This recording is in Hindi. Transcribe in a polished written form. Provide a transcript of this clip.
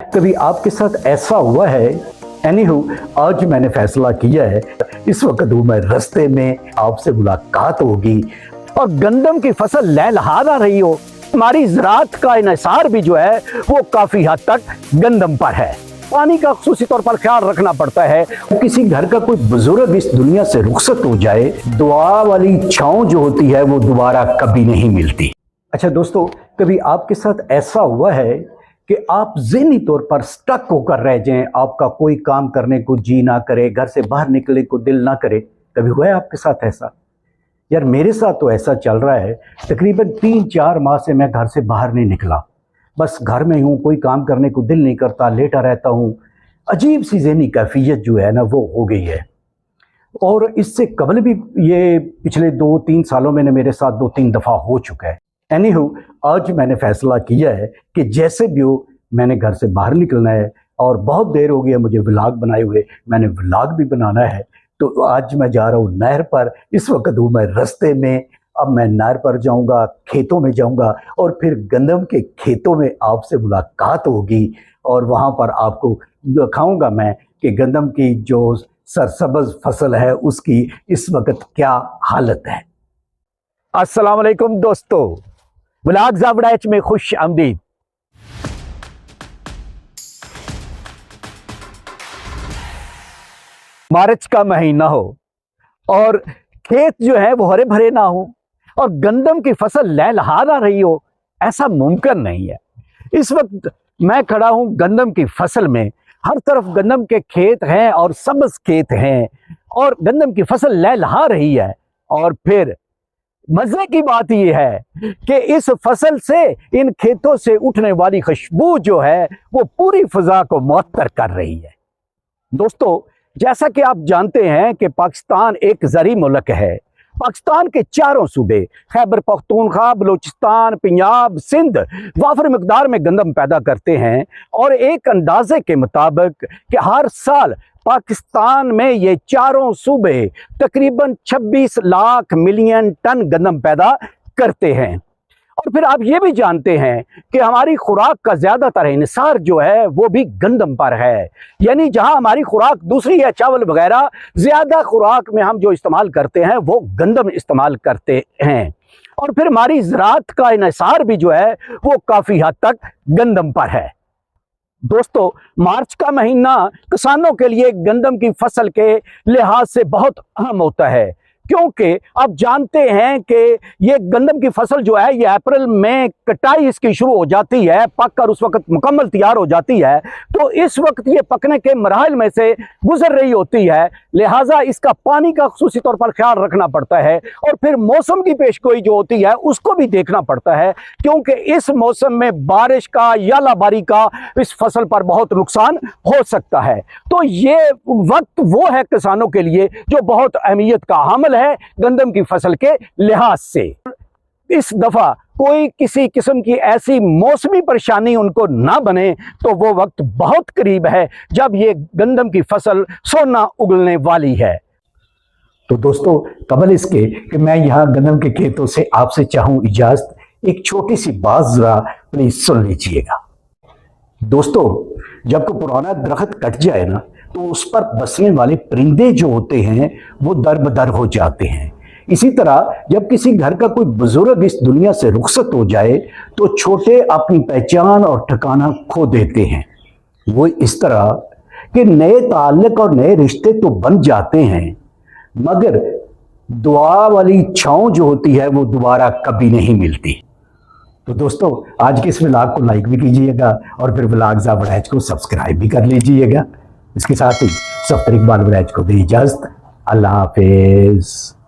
कभी आपके साथ ऐसा हुआ है? एनीहू, आज मैंने फैसला किया है, इस वक्त हूँ मैं रास्ते में, आपसे मुलाकात होगी और गंदम की फसल लहलहा रही हो। हमारी ज़राअत का इन्हिसार भी जो है वो काफी हद तक गंदम पर है। पानी का खुसूसी तौर पर ख्याल रखना पड़ता है। किसी घर का कोई बुजुर्ग इस दुनिया से रुखसत हो जाए, दुआ वाली छांव जो होती है वो दोबारा कभी नहीं मिलती। अच्छा दोस्तों, कभी आपके साथ ऐसा हुआ है कि आप ज़हनी तौर पर स्टक होकर रह जाएं, आपका कोई काम करने को जी ना करे, घर से बाहर निकलने को दिल ना करे? कभी हुआ है आपके साथ ऐसा? यार मेरे साथ तो ऐसा चल रहा है, तकरीबन 3-4 माह से मैं घर से बाहर नहीं निकला, बस घर में हूँ, कोई काम करने को दिल नहीं करता, लेटा रहता हूँ। अजीब सी ज़हनी कैफियत जो है ना वो हो गई है। और इससे कबल भी ये पिछले 2-3 सालों में मेरे साथ 2-3 दफ़ा हो चुका है। एनीहू, आज मैंने फैसला किया है कि जैसे भी हो मैंने घर से बाहर निकलना है और बहुत देर हो गई है मुझे व्लॉग बनाए हुए, मैंने व्लॉग भी बनाना है। तो आज मैं जा रहा हूँ नहर पर, इस वक्त हूँ मैं रास्ते में। अब मैं नहर पर जाऊँगा, खेतों में जाऊँगा और फिर गंदम के खेतों में आपसे मुलाकात होगी और वहाँ पर आपको दिखाऊँगा मैं कि गंदम की जो सरसब्ज़ फसल है उसकी इस वक्त क्या हालत है। अस्सलाम वालेकुम दोस्तों, व्लॉग ज़ावड़ाच में खुश आमदीद। मार्च का महीना हो और खेत जो है वो हरे भरे ना हो और गंदम की फसल लहलहा रही हो, ऐसा मुमकिन नहीं है। इस वक्त मैं खड़ा हूं गंदम की फसल में, हर तरफ गंदम के खेत हैं और सब्ज खेत हैं और गंदम की फसल लहलहा रही है। और फिर मजे की बात यह है कि इस फसल से, इन खेतों से उठने वाली खुशबू जो है वो पूरी फिजा को मुअत्तर कर रही है। दोस्तों, जैसा कि आप जानते हैं कि पाकिस्तान एक ज़री मुल्क है। पाकिस्तान के चारों सूबे खैबर पख्तूनख्वा, बलूचिस्तान, पंजाब, सिंध वाफर मिकदार में गंदम पैदा करते हैं और एक अंदाजे के मुताबिक कि हर साल पाकिस्तान में ये चारों सूबे तकरीबन 26 लाख मिलियन टन गंदम पैदा करते हैं। और फिर आप ये भी जानते हैं कि हमारी खुराक का ज़्यादातर इन्हिसार जो है वो भी गंदम पर है। यानी जहां हमारी खुराक दूसरी है, चावल वगैरह, ज़्यादा खुराक में हम जो इस्तेमाल करते हैं वो गंदम इस्तेमाल करते हैं। और फिर हमारी ज़राअत का इन्हिसार भी जो है वो काफ़ी हद तक गंदम पर है। दोस्तों, मार्च का महीना किसानों के लिए गंदम की फसल के लिहाज से बहुत अहम होता है, क्योंकि आप जानते हैं कि ये गंदम की फसल जो है ये अप्रैल में कटाई इसकी शुरू हो जाती है, पककर उस वक्त मुकम्मल तैयार हो जाती है। तो इस वक्त ये पकने के मराहल में से गुजर रही होती है, लिहाजा इसका पानी का खुसूसी तौर पर ख्याल रखना पड़ता है और फिर मौसम की पेशगोई जो होती है उसको भी देखना पड़ता है, क्योंकि इस मौसम में बारिश का या लाबारी का इस फसल पर बहुत नुकसान हो सकता है। तो ये वक्त वो है किसानों के लिए जो बहुत अहमियत का हामिल है गंदम की फसल के लिहाज से। इस दफा कोई किसी किस्म की ऐसी मौसमी परेशानी उनको ना बने, तो वो वक्त बहुत करीब है जब ये गंदम की फसल सोना उगलने वाली है। तो दोस्तों, कबल इसके कि मैं यहाँ गंदम के खेतों से आपसे चाहूँ इजाजत, एक छोटी सी बात जरा प्लीज सुन लीजिएगा। दोस्तों, जब कोई पुराना दरख्त कट जाए ना तो उस पर बसने वाले परिंदे जो होते हैं वो दर-ब-दर हो जाते हैं। इसी तरह जब किसी घर का कोई बुजुर्ग इस दुनिया से रुखसत हो जाए तो छोटे अपनी पहचान और ठिकाना खो देते हैं। वो इस तरह कि नए ताल्लुक और नए रिश्ते तो बन जाते हैं, मगर दुआ वाली छांव जो होती है वो दोबारा कभी नहीं मिलती। तो दोस्तों, आज के इस व्लॉग को लाइक भी कीजिएगा और फिर व्लॉग ज़ावड़ाच को सब्सक्राइब भी कर लीजिएगा। इसके साथ ही सफ्तर इकबाल वलैच को दी इजाज़त। अल्लाह हाफिज़।